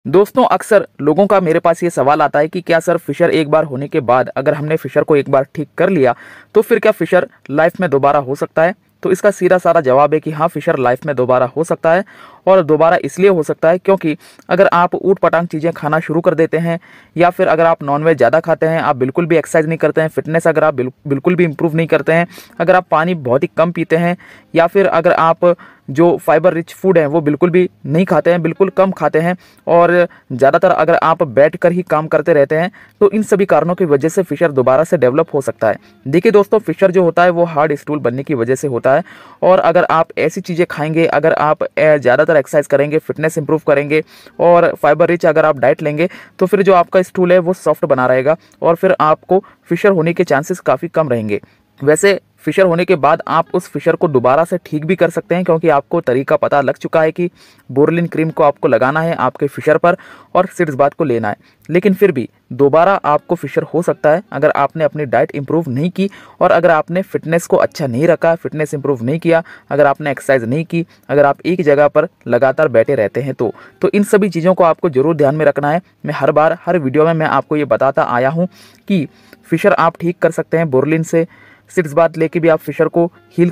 दोस्तों अक्सर लोगों का मेरे पास ये सवाल आता है कि क्या सर फिशर एक बार होने के बाद अगर हमने फिशर को एक बार ठीक कर लिया तो फिर क्या फिशर लाइफ में दोबारा हो सकता है। तो इसका सीधा सारा जवाब है कि हाँ, फिशर लाइफ में दोबारा हो सकता है। और दोबारा इसलिए हो सकता है क्योंकि अगर आप ऊट पटांग चीज़ें खाना शुरू कर देते हैं या फिर अगर आप नॉनवेज ज़्यादा खाते हैं, आप बिल्कुल भी एक्सरसाइज नहीं करते हैं, फिटनेस अगर आप बिल्कुल भी इंप्रूव नहीं करते हैं, अगर आप पानी बहुत ही कम पीते हैं या फिर अगर आप जो फाइबर रिच फूड है वो बिल्कुल भी नहीं खाते हैं, बिल्कुल कम खाते हैं और ज़्यादातर अगर आप बैठकर ही काम करते रहते हैं, तो इन सभी कारणों की वजह से फिशर दोबारा से डेवलप हो सकता है। देखिए दोस्तों, फिशर जो होता है वो हार्ड स्टूल बनने की वजह से होता है। और अगर आप ऐसी चीज़ें खाएंगे, अगर आप ज़्यादातर एक्सरसाइज करेंगे, फिटनेस इंप्रूव करेंगे और फाइबर रिच अगर आप डाइट लेंगे, तो फिर जो आपका स्टूल है वो सॉफ्ट बना रहेगा और फिर आपको फिशर होने के चांसेस काफ़ी कम रहेंगे। वैसे फिशर होने के बाद आप उस फिशर को दोबारा से ठीक भी कर सकते हैं, क्योंकि आपको तरीका पता लग चुका है कि बोरलिन क्रीम को आपको लगाना है आपके फिशर पर और सिर्फ बात को लेना है। लेकिन फिर भी दोबारा आपको फिशर हो सकता है अगर आपने अपनी डाइट इंप्रूव नहीं की और अगर आपने फिटनेस को अच्छा नहीं रखा, फिटनेस इंप्रूव नहीं किया, अगर आपने एक्सरसाइज नहीं की, अगर आप एक जगह पर लगातार बैठे रहते हैं तो इन सभी चीज़ों को आपको जरूर ध्यान में रखना है। मैं हर बार हर वीडियो में मैं आपको ये बताता आया हूँ कि फिशर आप ठीक कर सकते हैं बोरलिन से, सिर्फ बात लेके भी आप फिशर को हील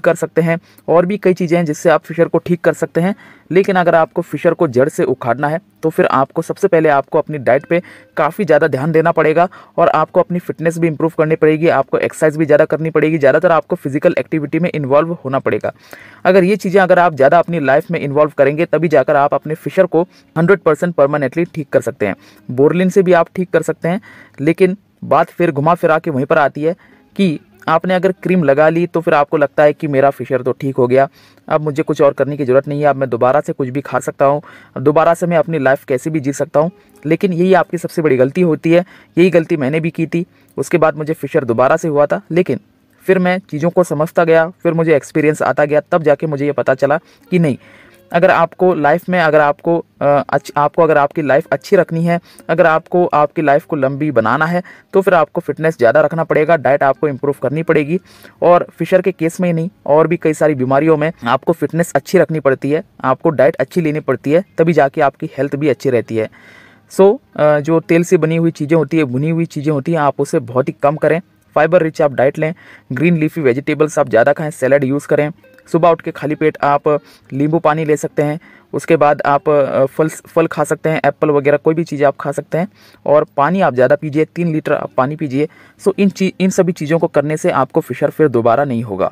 कर सकते हैं। और भी कई चीज़ें हैं जिससे आप फिशर को ठीक कर सकते हैं। लेकिन अगर आपको फिशर को जड़ से उखाड़ना है तो फिर आपको सबसे पहले आपको अपनी डाइट पे काफ़ी ज़्यादा ध्यान देना पड़ेगा और आपको अपनी फिटनेस भी इंप्रूव करनी पड़ेगी, आपको एक्सरसाइज भी ज़्यादा करनी पड़ेगी, ज़्यादातर आपको फिजिकल एक्टिविटी में इन्वॉल्व होना पड़ेगा। अगर ये चीज़ें अगर आप ज़्यादा अपनी लाइफ में इन्वॉल्व करेंगे तभी जाकर आप अपने फिशर को 100% परमानेंटली ठीक कर सकते हैं। बोरलिन से भी आप ठीक कर सकते हैं, लेकिन बात फिर घुमा फिरा के वहीं पर आती है कि आपने अगर क्रीम लगा ली तो फिर आपको लगता है कि मेरा फिशर तो ठीक हो गया, अब मुझे कुछ और करने की ज़रूरत नहीं है, अब मैं दोबारा से कुछ भी खा सकता हूँ, दोबारा से मैं अपनी लाइफ कैसे भी जी सकता हूँ। लेकिन यही आपकी सबसे बड़ी गलती होती है। यही गलती मैंने भी की थी। उसके बाद मुझे फिशर दोबारा से हुआ था, लेकिन फिर मैं चीज़ों को समझता गया, फिर मुझे एक्सपीरियंस आता गया, तब जाके मुझे ये पता चला कि नहीं, अगर आपको लाइफ में अगर आपको अगर आपकी लाइफ अच्छी रखनी है, अगर आपको आपकी लाइफ को लंबी बनाना है, तो फिर आपको फिटनेस ज़्यादा रखना पड़ेगा, डाइट आपको इंप्रूव करनी पड़ेगी। और फिशर के केस में ही नहीं, और भी कई सारी बीमारियों में आपको फिटनेस अच्छी रखनी पड़ती है, आपको डाइट अच्छी लेनी पड़ती है, तभी जाके आपकी हेल्थ भी अच्छी रहती है। जो तेल से बनी हुई चीज़ें होती है, भुनी हुई चीज़ें होती हैं, आप उसे बहुत ही कम करें। फाइबर रिच आप डाइट लें, ग्रीन लीफी वेजिटेबल्स आप ज़्यादा खाएं, सैलड यूज़ करें। सुबह उठ के खाली पेट आप नींबू पानी ले सकते हैं। उसके बाद आप फल खा सकते हैं, एप्पल वगैरह कोई भी चीज़ आप खा सकते हैं। और पानी आप ज़्यादा पीजिए, 3 लीटर आप पानी पीजिए। इन सभी चीज़ों को करने से आपको फिशर फिर दोबारा नहीं होगा।